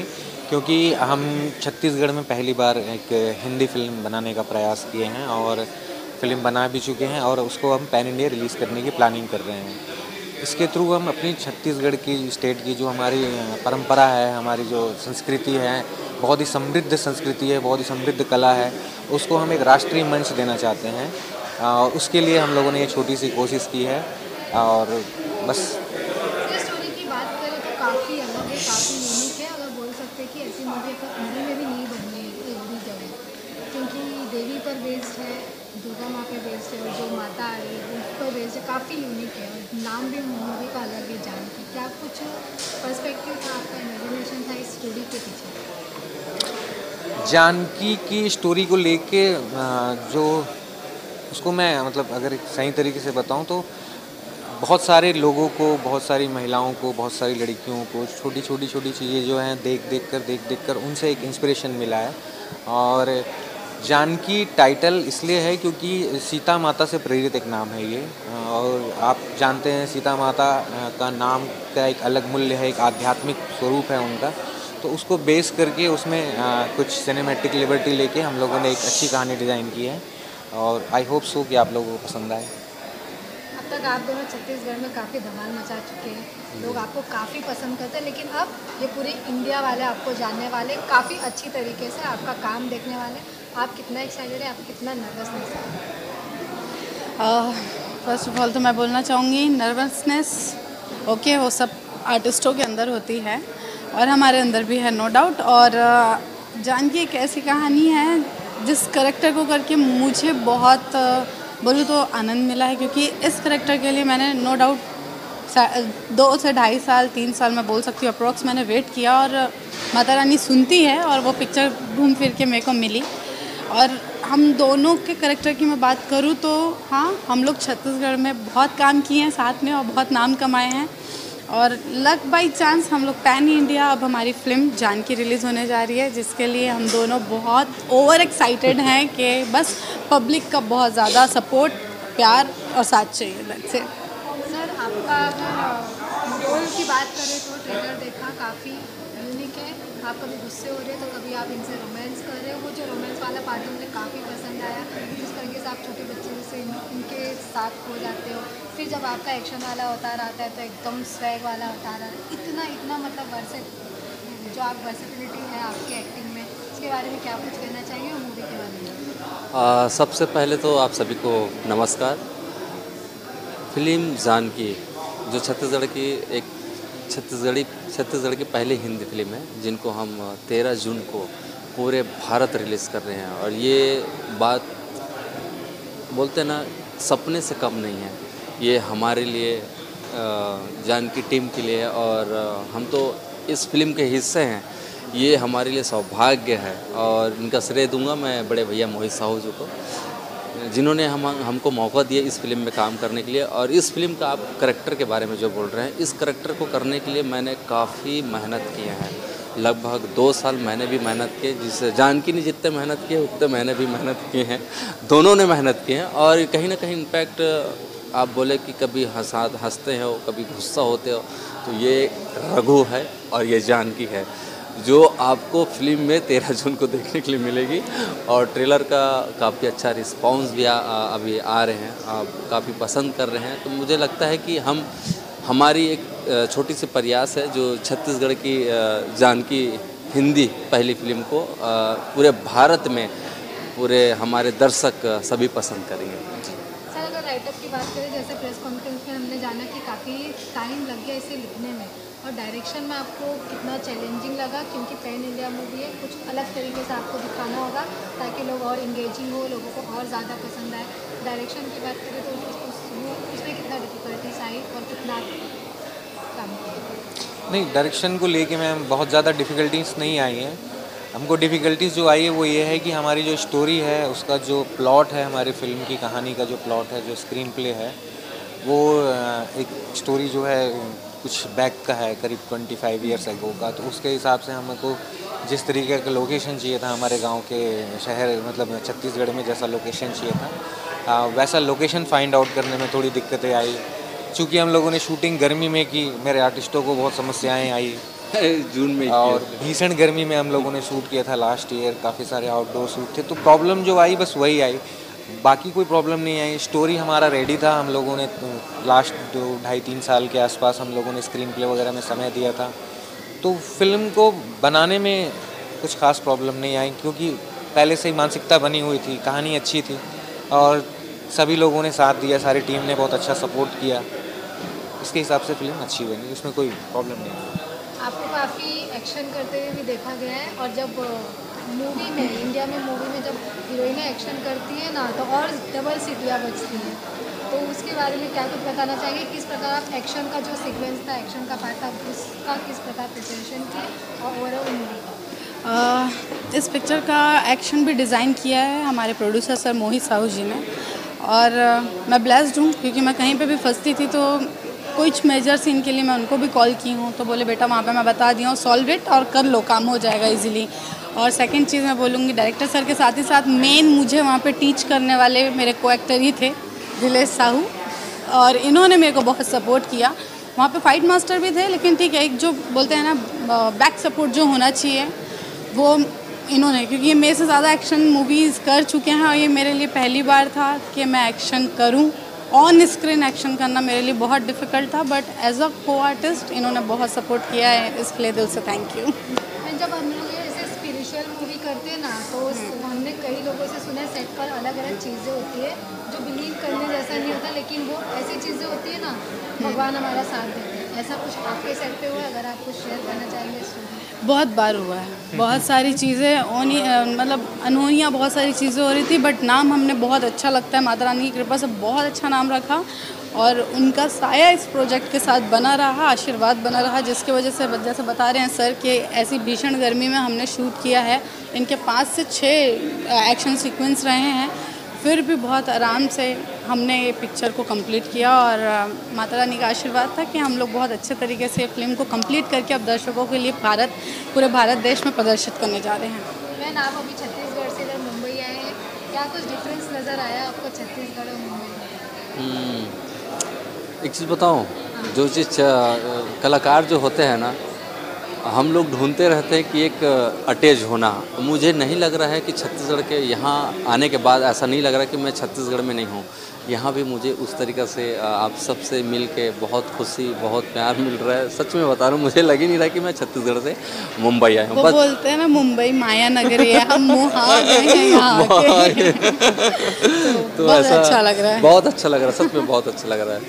Speaker 3: क्योंकि हम छत्तीसगढ़ में पहली बार एक हिंदी फिल्म बनाने का प्रयास किए हैं और फिल्म बना भी चुके हैं और उसको हम पैन इंडिया रिलीज़ करने की प्लानिंग कर रहे हैं। इसके थ्रू हम अपनी छत्तीसगढ़ की स्टेट की जो हमारी परंपरा है, हमारी जो संस्कृति है, बहुत ही समृद्ध संस्कृति है, बहुत ही समृद्ध कला है, उसको हम एक राष्ट्रीय मंच देना चाहते हैं और उसके लिए हम लोगों ने ये छोटी सी कोशिश की है और बस।
Speaker 11: स्टोरी की बात करें तो काफ़ी अलग है, काफ़ी यूनिक है। अगर बोल सकते हैं कि ऐसी मूवी तो हिंदी में भी नहीं बनी है एक भी जगह, क्योंकि देवी पर बेस्ड है, दुर्गा माँ पे बेस्ड है और जो माता आ रही है उस पर बेस्ड है, काफ़ी यूनिक है और नाम भी मूवी का अलग है, जानकी। क्या कुछ पर्सपेक्टिव था आपका, इमेजिनेशन था इस स्टोरी के पीछे?
Speaker 3: जानकी की स्टोरी को लेके जो उसको मैं मतलब अगर एक सही तरीके से बताऊं तो बहुत सारे लोगों को, बहुत सारी महिलाओं को, बहुत सारी लड़कियों को छोटी चीज़ें जो हैं देख देख कर उनसे एक इंस्पिरेशन मिला है। और जानकी टाइटल इसलिए है क्योंकि सीता माता से प्रेरित एक नाम है ये, और आप जानते हैं सीता माता का नाम का एक अलग मूल्य है, एक आध्यात्मिक स्वरूप है उनका, तो उसको बेस करके उसमें कुछ सिनेमैटिक लिबर्टी लेके हम लोगों ने एक अच्छी कहानी डिज़ाइन की है और आई होप सो कि आप लोगों को पसंद आए।
Speaker 11: अब तक आप दोनों छत्तीसगढ़ में काफ़ी धमाल मचा चुके हैं, लोग आपको काफ़ी पसंद करते हैं, लेकिन अब ये पूरे इंडिया वाले आपको जानने वाले, काफ़ी अच्छी तरीके से आपका काम देखने वाले। आप कितना एक्साइटेड है, आप कितना नर्वसनेस है?
Speaker 5: फर्स्ट ऑफ ऑल तो मैं बोलना चाहूँगी नर्वसनेस ओके, वो सब आर्टिस्टों के अंदर होती है और हमारे अंदर भी है, नो डाउट। और जानकी एक ऐसी कहानी है जिस करेक्टर को करके मुझे बहुत बोलूँ तो आनंद मिला है, क्योंकि इस करेक्टर के लिए मैंने नो डाउट 2 से 2.5 साल 3 साल मैं बोल सकती हूँ अप्रोक्स मैंने वेट किया और माता रानी सुनती है और वो पिक्चर घूम फिर के मेरे को मिली। और हम दोनों के करेक्टर की मैं बात करूँ तो हाँ, हम लोग छत्तीसगढ़ में बहुत काम किए हैं साथ में और बहुत नाम कमाए हैं और लक बाई चांस हम लोग पैन इंडिया अब हमारी फिल्म जानकी रिलीज़ होने जा रही है, जिसके लिए हम दोनों बहुत ओवर एक्साइटेड हैं कि बस पब्लिक का बहुत ज़्यादा सपोर्ट, प्यार और साथ चाहिए। That's it.
Speaker 11: सर आपका रोल की बात करें तो ट्रेलर देखा, काफ़ी यूनिक है। आप कभी गुस्से हो रहे हैं तो कभी आप इनसे रोमांस कर रहे हो, वो जो रोमांस वाला पार्ट मुझे काफ़ी पसंद आया, जिस तरीके से आप छोटे बच्चे से इनके साथ हो जाते हो, फिर जब आपका एक्शन वाला अवतार आता है तो एकदम स्वैग वाला अवतार आता है। इतना मतलब जो आप वर्सेटिलिटी है आपके एक्टिंग में, इसके बारे में क्या कुछ कहना चाहिए और मूवी के बारे में?
Speaker 4: सबसे पहले तो आप सभी को नमस्कार। फिल्म जानकी जो छत्तीसगढ़ की एक छत्तीसगढ़ की पहली हिंदी फिल्म है जिनको हम 13 जून को पूरे भारत रिलीज़ कर रहे हैं। और ये बात बोलते हैं ना, सपने से कम नहीं है। ये हमारे लिए, जानकी टीम के लिए, और हम तो इस फिल्म के हिस्से हैं। ये हमारे लिए सौभाग्य है और इनका श्रेय दूंगा मैं बड़े भैया मोहित साहू जी को, जिन्होंने हमको मौका दिया इस फिल्म में काम करने के लिए। और इस फिल्म का आप करैक्टर के बारे में जो बोल रहे हैं, इस करैक्टर को करने के लिए मैंने काफ़ी मेहनत की है। लगभग 2 साल मैंने भी मेहनत की, जिससे जानकी ने जितने मेहनत किए उतने मैंने भी मेहनत किए हैं, दोनों ने मेहनत की है। और कहीं ना कहीं इम्पैक्ट, आप बोले कि कभी हंसते हो कभी गुस्सा होते हो, तो ये रघु है और ये जानकी है, जो आपको फिल्म में 13 जून को देखने के लिए मिलेगी। और ट्रेलर का काफ़ी अच्छा रिस्पांस भी अभी आ रहे हैं, आप काफ़ी पसंद कर रहे हैं। तो मुझे लगता है कि हमारी एक छोटी सी प्रयास है जो छत्तीसगढ़ की जानकी हिंदी पहली फिल्म को पूरे भारत में पूरे हमारे दर्शक सभी पसंद करेंगे।
Speaker 11: सर, अगर राइटअप की बात करें, जैसे प्रेस कॉन्फ्रेंस में हमने जाना कि काफ़ी टाइम लग गया इसे लिखने में, और डायरेक्शन में आपको कितना चैलेंजिंग लगा, क्योंकि पैन इंडिया मूवी है, कुछ अलग तरीके से आपको दिखाना होगा ताकि लोग और इंगेजिंग हो, लोगों को और ज़्यादा पसंद आए। डायरेक्शन की बात करें तो उसमें कितना डिफ़िकल्टीज आई और कितना काम किया?
Speaker 3: नहीं, डायरेक्शन को लेके मैम बहुत ज़्यादा डिफ़िकल्टीज नहीं आई हैं। हमको डिफ़िकल्टीज जो आई है वो ये है कि हमारी जो स्टोरी है, उसका जो प्लॉट है, हमारी फिल्म की कहानी का जो प्लॉट है, जो स्क्रीन प्ले है, वो एक स्टोरी जो है कुछ बैक का है, करीब 25 ईयर्स एगो का। तो उसके हिसाब से हमको जिस तरीके का लोकेशन चाहिए था हमारे गांव के शहर, मतलब छत्तीसगढ़ में जैसा लोकेशन चाहिए था, वैसा लोकेशन फाइंड आउट करने में थोड़ी दिक्कतें आई। चूँकि हम लोगों ने शूटिंग गर्मी में की, मेरे आर्टिस्टों को बहुत समस्याएं आई
Speaker 4: जून में,
Speaker 3: और भीषण गर्मी में हम लोगों ने शूट किया था लास्ट ईयर, काफ़ी सारे आउटडोर शूट थे। तो प्रॉब्लम जो आई बस वही आई, बाकी कोई प्रॉब्लम नहीं आई। स्टोरी हमारा रेडी था, हम लोगों ने लास्ट 2-2.5-3 साल के आसपास हम लोगों ने स्क्रीन प्ले वगैरह में समय दिया था। तो फिल्म को बनाने में कुछ खास प्रॉब्लम नहीं आई, क्योंकि पहले से ही मानसिकता बनी हुई थी, कहानी अच्छी थी और सभी लोगों ने साथ दिया, सारी टीम ने बहुत अच्छा सपोर्ट किया। इसके हिसाब से फिल्म अच्छी बनी, उसमें कोई प्रॉब्लम नहीं आई।
Speaker 11: आपको काफ़ी एक्शन करते हुए भी देखा गया है, और जब मूवी में, इंडिया में मूवी में जब हीरोइनें एक्शन करती है ना, तो और डबल सीटियाँ बजती हैं। तो उसके बारे में क्या कुछ बताना चाहेंगे? किस प्रकार आप एक्शन का जो सीक्वेंस था, एक्शन का पार्ट था, उसका किस प्रकार प्रिपरेशन किए, और ओवरऑल मूवी का?
Speaker 5: इस पिक्चर का एक्शन भी डिज़ाइन किया है हमारे प्रोड्यूसर सर मोहित साहू जी ने, और मैं ब्लेस्ड हूँ क्योंकि मैं कहीं पे भी फंसती थी तो कुछ मेजर्स इनके लिए मैं उनको भी कॉल की हूँ, तो बोले बेटा वहाँ पे मैं बता दिया हूँ, सॉल्व इट और कर लो, काम हो जाएगा इजीली। और सेकंड चीज़ मैं बोलूँगी, डायरेक्टर सर के साथ ही साथ मेन मुझे वहाँ पे टीच करने वाले मेरे को एक्टर ही थे, दिलेश साहू, और इन्होंने मेरे को बहुत सपोर्ट किया। वहाँ पे फाइट मास्टर भी थे, लेकिन ठीक है, एक जो बोलते हैं ना बैक सपोर्ट जो होना चाहिए वो इन्होंने, क्योंकि ये मेरे से ज़्यादा एक्शन मूवीज़ कर चुके हैं और ये मेरे लिए पहली बार था कि मैं एक्शन करूं। ऑन स्क्रीन एक्शन करना मेरे लिए बहुत डिफ़िकल्ट था, बट एज अ को आर्टिस्ट इन्होंने बहुत सपोर्ट किया है, इसके लिए दिल से थैंक यू।
Speaker 11: जब हम लोग ऐसे स्पिरिचुअल मूवी करते हैं ना, तो हमने कई लोगों से सुना है सेट पर अलग अलग चीज़ें होती है जो बिलीव करने जैसा नहीं होता, लेकिन वो ऐसी चीज़ें होती है ना, भगवान हमारा साथ देते हैं। ऐसा कुछ आपके सेट पे हुआ है? अगर आप कुछ शेयर करना चाहेंगे इसमें।
Speaker 5: बहुत बार हुआ है, बहुत सारी चीज़ें मतलब अनहोनियाँ, बहुत सारी चीज़ें हो रही थी, बट नाम हमने बहुत अच्छा लगता है, माता रानी की कृपा से बहुत अच्छा नाम रखा, और उनका साया इस प्रोजेक्ट के साथ बना रहा, आशीर्वाद बना रहा, जिसकी वजह से जैसे बता रहे हैं सर कि ऐसी भीषण गर्मी में हमने शूट किया है। इनके 5 से 6 एक्शन सीक्वेंस रहे हैं, फिर भी बहुत आराम से हमने ये पिक्चर को कंप्लीट किया, और माता रानी का आशीर्वाद था कि हम लोग बहुत अच्छे तरीके से फिल्म को कंप्लीट करके अब दर्शकों के लिए पूरे भारत देश में प्रदर्शित करने जा रहे हैं।
Speaker 11: मैम, आप अभी छत्तीसगढ़ से इधर मुंबई आए हैं, क्या कुछ डिफरेंस नज़र आया आपको छत्तीसगढ़ और मुंबई?
Speaker 4: एक चीज़ बताऊँ, जो चीज़ कलाकार जो होते हैं ना, हम लोग ढूंढते रहते हैं कि एक अटैच होना। मुझे नहीं लग रहा है कि छत्तीसगढ़ के यहाँ आने के बाद ऐसा नहीं लग रहा कि मैं छत्तीसगढ़ में नहीं हूँ। यहाँ भी मुझे उस तरीक़े से आप सबसे मिल के बहुत खुशी, बहुत प्यार मिल रहा है। सच में बता रहा हूँ, मुझे लग ही नहीं रहा कि मैं छत्तीसगढ़ से मुंबई आया हूँ।
Speaker 5: वो बोलते हैं ना, मुंबई माया नगरी है, हम वहाँ गए हैं यहाँ आके। तो बहुत अच्छा लग रहा है,
Speaker 4: बहुत अच्छा लग रहा है, सच में बहुत अच्छा लग रहा है।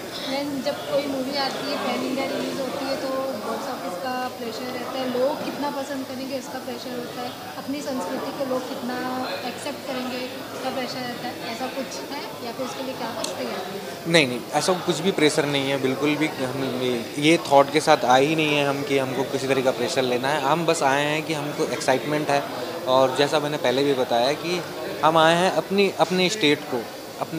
Speaker 11: जब कोई मूवी आती है, पैन इंडिया रिलीज होती है, तो पसंद करेंगे इसका प्रेशर होता है, अपनी संस्कृति को लोग कितना एक्सेप्ट करेंगे इसका प्रेशर रहता है, ऐसा कुछ है या फिर उसके लिए क्या कुछ तैयारी है?
Speaker 3: नहीं नहीं, ऐसा कुछ भी प्रेशर नहीं है, बिल्कुल भी हम ये थॉट के साथ आए ही नहीं है हम कि हमको किसी तरह का प्रेशर लेना है। हम बस आए हैं कि हमको एक्साइटमेंट है, और जैसा मैंने पहले भी बताया कि हम आए हैं अपनी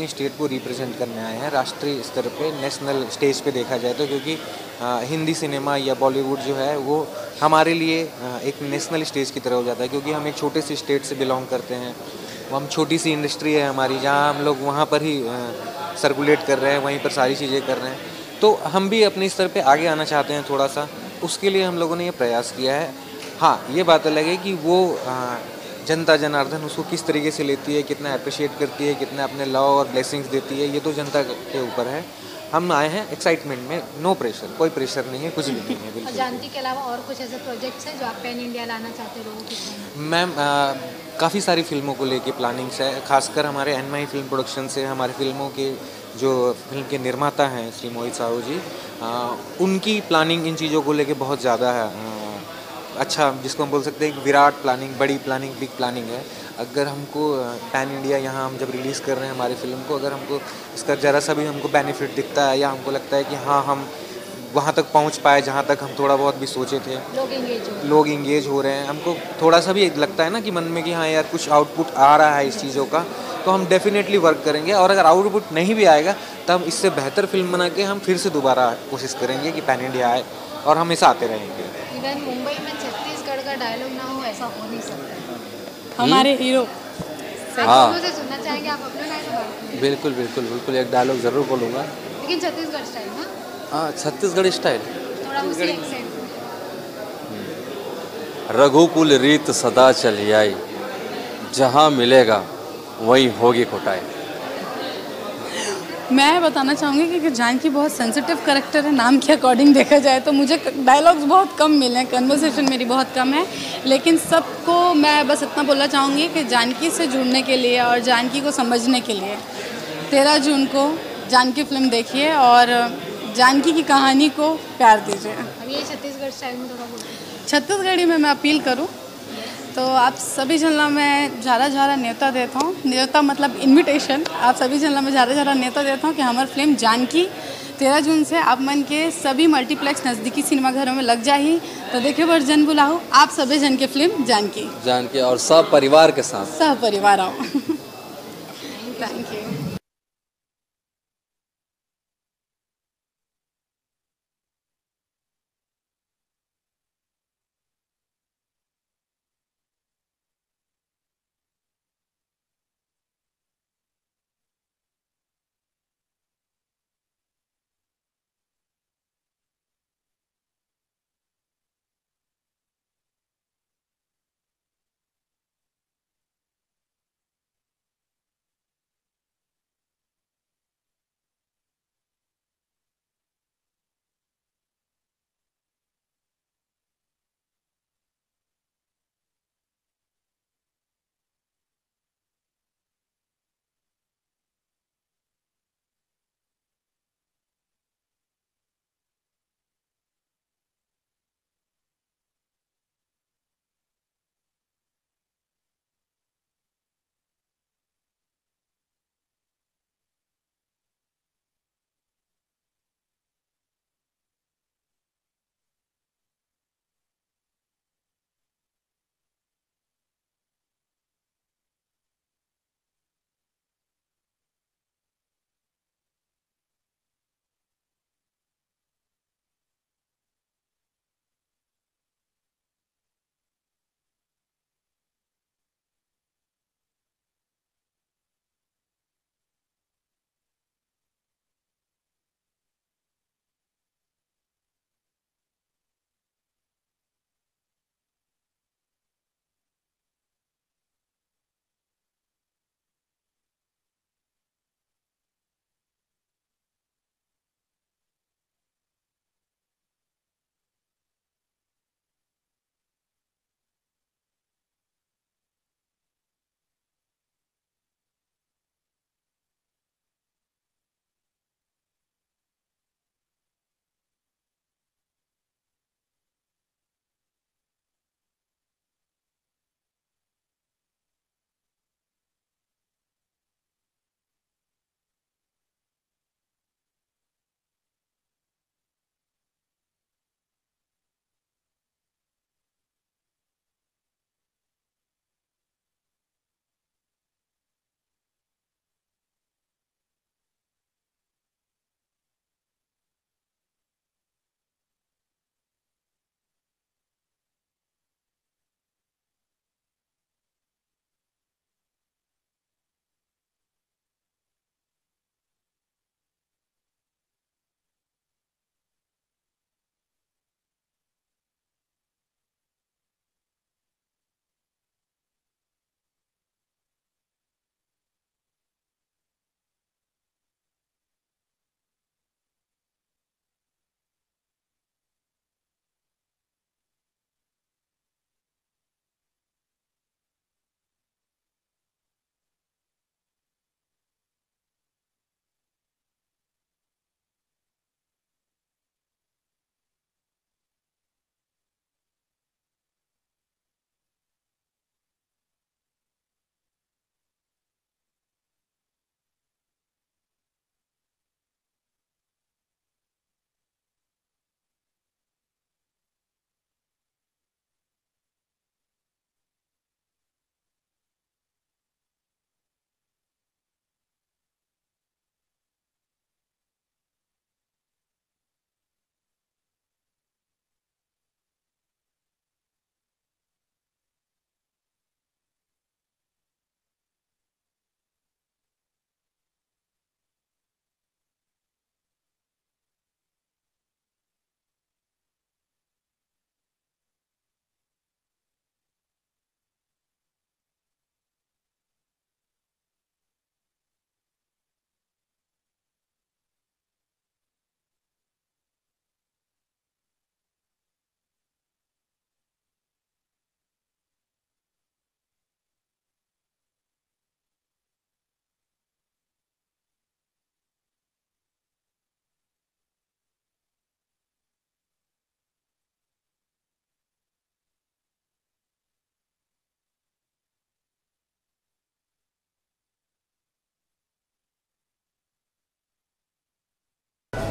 Speaker 3: स्टेट को रिप्रेजेंट करने आए हैं राष्ट्रीय स्तर पे, नेशनल स्टेज पे देखा जाए तो, क्योंकि हिंदी सिनेमा या बॉलीवुड जो है वो हमारे लिए एक नेशनल स्टेज की तरह हो जाता है, क्योंकि हम एक छोटे से स्टेट से बिलोंग करते हैं। हम छोटी सी इंडस्ट्री है हमारी, जहाँ हम लोग वहाँ पर ही सर्कुलेट कर रहे हैं, वहीं पर सारी चीज़ें कर रहे हैं, तो हम भी अपने स्तर पे आगे आना चाहते हैं थोड़ा सा, उसके लिए हम लोगों ने ये प्रयास किया है। हाँ, ये बात अलग है कि वो जनता जनार्दन उसको किस तरीके से लेती है, कितना अप्रिशिएट करती है, कितना अपने लव और ब्लेसिंग्स देती है, ये तो जनता के ऊपर है। हम आए हैं एक्साइटमेंट में, नो प्रेशर, कोई प्रेशर नहीं है, कुछ भी नहीं है बिल्कुल।
Speaker 11: और जानकी के अलावा और कुछ ऐसे प्रोजेक्ट्स हैं जो आप पैन इंडिया लाना चाहते लोगों की?
Speaker 3: मैम, काफ़ी सारी फिल्मों को लेके प्लानिंग्स है, खासकर हमारे एनमाई फिल्म प्रोडक्शन से हमारे फिल्मों के जो फिल्म के निर्माता हैं श्री मोहित साहू जी, उनकी प्लानिंग इन चीज़ों को लेके बहुत ज़्यादा है। अच्छा, जिसको हम बोल सकते हैं एक विराट प्लानिंग, बड़ी प्लानिंग, बिग प्लानिंग है। अगर हमको पैन इंडिया यहाँ हम जब रिलीज़ कर रहे हैं हमारी फिल्म को, अगर हमको इसका ज़रा सा भी हमको बेनिफिट दिखता है, या हमको लगता है कि हाँ हम वहाँ तक पहुँच पाए जहाँ तक हम थोड़ा बहुत भी सोचे थे, लोग इंगेज हो रहे हैं, हमको थोड़ा सा भी लगता है ना कि मन में कि हाँ यार कुछ आउटपुट आ रहा है इस चीज़ों का, तो हम डेफिनेटली वर्क करेंगे। और अगर आउटपुट नहीं भी आएगा तो हम इससे बेहतर फिल्म बना के हम फिर से दोबारा कोशिश करेंगे कि पैन इंडिया आए, और हमेशा आते रहेंगे।
Speaker 11: इवन मुंबई में छत्तीसगढ़ का डायलॉग ना हो ऐसा हो नहीं सकता।
Speaker 5: हमारे हीरो
Speaker 11: आप
Speaker 4: हाँ।
Speaker 11: दोनों से सुनना चाहेंगे, आप अपना डायलॉग?
Speaker 4: बिल्कुल बिल्कुल बिल्कुल, एक डायलॉग ज़रूर बोलूँगा।
Speaker 11: लेकिन छत्तीसगढ़ स्टाइल ना,
Speaker 4: हाँ, छत्तीसगढ़ी स्टाइल।
Speaker 11: थोड़ा उसी एक्सेंट में।
Speaker 4: रघुकुल रीत सदा चली आई, जहाँ मिलेगा वहीं होगी कुटाई।
Speaker 5: मैं बताना चाहूँगी कि जानकी बहुत सेंसिटिव कैरेक्टर है, नाम के अकॉर्डिंग देखा जाए तो मुझे डायलॉग्स बहुत कम मिले हैं, कन्वर्सेशन मेरी बहुत कम है, लेकिन सबको मैं बस इतना बोलना चाहूँगी कि जानकी से जुड़ने के लिए और जानकी को समझने के लिए 13 जून को जानकी फिल्म देखिए और जानकी की कहानी को प्यार दीजिए।
Speaker 11: अब ये छत्तीसगढ़ स्टाइल में थोड़ा बोलते
Speaker 5: छत्तीसगढ़ी में मैं अपील करूं तो आप सभी जनला में झारा झारा न्योता देता हूँ, न्योता मतलब इनविटेशन, आप सभी जनला में झारा झारा न्योता देता हूँ कि हमारी फिल्म जानकी 13 जून से आप मन के सभी मल्टीप्लेक्स नज़दीकी सिनेमाघरों में लग जाही, तो देखे बर जन बुलाओ आप सभी जन के फिल्म जानकी
Speaker 4: और सब परिवार के साथ,
Speaker 5: सब परिवार आओ। Thank you.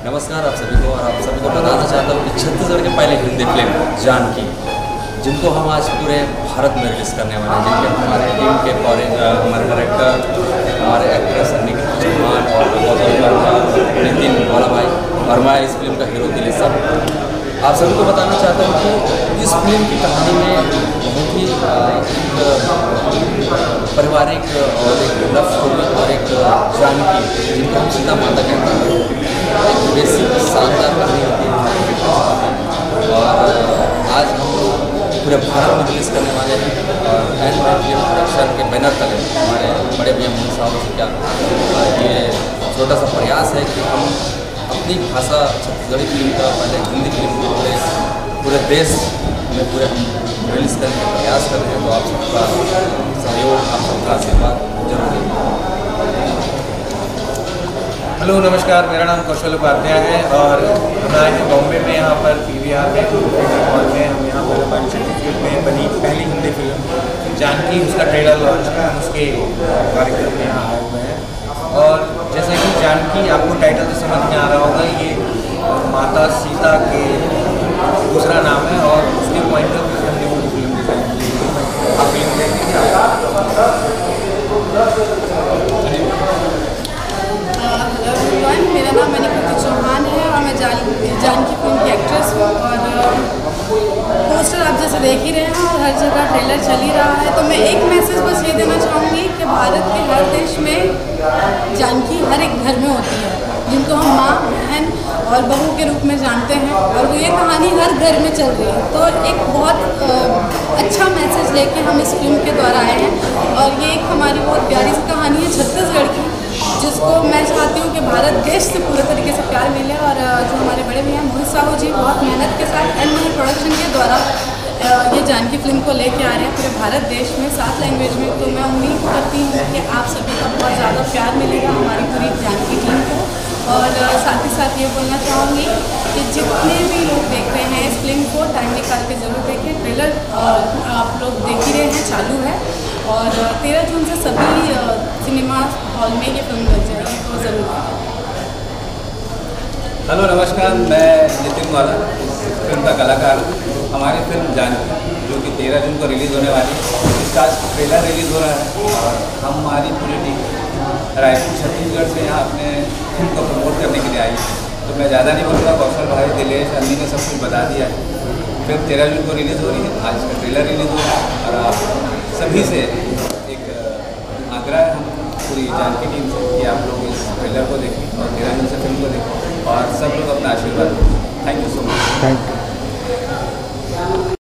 Speaker 12: नमस्कार आप सभी को, और आप सभी को बताना चाहता हूँ कि छत्तीसगढ़ के पहले हिंदी फिल्म जानकी, जिनको हम आज पूरे भारत में रिलीज़ करने वाले हैं, जिनके हमारे टीम के हमारे डायरेक्टर, हमारे एक्ट्रेस निखिल चौहान और गौतम वर्मा, नितिन भाई और मैं इस फिल्म का हीरो दिलीप सब आप सभी को बताना चाहता हूँ कि इस फिल्म की कहानी में बहुत ही पारिवारिक और एक लव स्टोरी और एक जानकी, जिनको हम सीता माता कहते हैं, एक बेसिक शानदार कहानी होती है। और आज हम पूरे भारत में रिलीज़ करने वाले हैं और एंड फिल्म प्रोडक्शन के बैनर तले हमारे बड़े भैया मोहन साहब से क्या ये छोटा सा प्रयास है कि हम अपनी भाषा छत्तीसगढ़ी फिल्म का पहले हिंदी फिल्म को पूरे देश में पूरे हम रिलीज़ करने का प्रयास कर रहे हैं। तो आप सबका सहयोग, आप सबका आशीर्वाद जरूर देंगे।
Speaker 3: हेलो नमस्कार, मेरा नाम कौशल उपाध्याय है और हम आए हैं बॉम्बे में, यहाँ पर PVR में हॉल में। हम यहाँ पर हमारी छत्तीसगढ़ में बनी पहली हिंदी फिल्म जानकी, उसका ट्रेलर लॉन्च है, हम उसके कार्यक्रम में यहाँ आए हुए हैं। और जैसा कि जानकी आपको टाइटल से समझ में आ रहा होगा, ये माता सीता के दूसरा नाम है और उसके पॉइंट ऑफ व्यू से हमने पूरी फिल्म डिजाइन की है। आप फिल्म देखेंगे।
Speaker 5: हेलो एवरीवन, मेरा नाम निखिल चौहान है और मैं जानकी फिल्म की एक्ट्रेस हूँ। और पोस्टर आप जैसे देख ही रहे हैं और हर जगह ट्रेलर चल ही रहा है, तो मैं एक मैसेज बस ये देना चाहूँगी कि भारत के हर देश में जानकी हर एक घर में होती है, जिनको हम माँ, बहन और बहू के रूप में जानते हैं, और ये कहानी हर घर में चल रही है। तो एक बहुत अच्छा मैसेज लेके हम इस फिल्म के द्वारा आए हैं और ये एक हमारी बहुत प्यारी सी कहानी है छत्तीसगढ़ की, जिसको मैं चाहती हूँ कि भारत देश से पूरे तरीके से प्यार मिले। और जो हमारे बड़े भैया मोहित साहू जी बहुत मेहनत के साथ एन प्रोडक्शन के द्वारा ये जानकी फिल्म को लेके आ रहे हैं पूरे भारत देश में 7 लैंग्वेज में। तो मैं उम्मीद करती हूँ कि आप सभी का बहुत ज़्यादा प्यार मिलेगा हमारी पूरी जानकी टीम को। और साथ ही साथ ये बोलना चाहूँगी कि जितने भी लोग देख रहे हैं इस फिल्म को टाइम निकाल के ज़रूर देखें। ट्रेलर आप लोग देख ही रहे हैं, चालू है, और 13 जून से सभी सिनेमा हॉल में ये फिल्म लग जाएगी, तो ज़रूर देखें।
Speaker 10: हेलो नमस्कार, मैं नितिन वाला फिल्म का कलाकार हूँ। हमारी फिल्म जानकी जो कि 13 जून को रिलीज़ होने वाली है, इसका आज ट्रेलर रिलीज़ हो रहा है और हमारी पूरी टीम रायपुर छत्तीसगढ़ से यहाँ अपने फिल्म को प्रमोट करने के लिए आई। तो मैं ज़्यादा नहीं बोलूँगा, कौशल भाई, दिलेश, अन्नी ने सब कुछ बता दिया है। फिल्म 13 जून को रिलीज़ हो रही है, आज इसका ट्रेलर रिलीज़ हो रहा है और आप सभी से एक आग्रह है हम पूरी जानकी टीम से कि आप लोग इस ट्रेलर को देखें और 13 जून से फिल्म को देखें और सब लोग अपना आशीर्वाद दें। Thank you so much.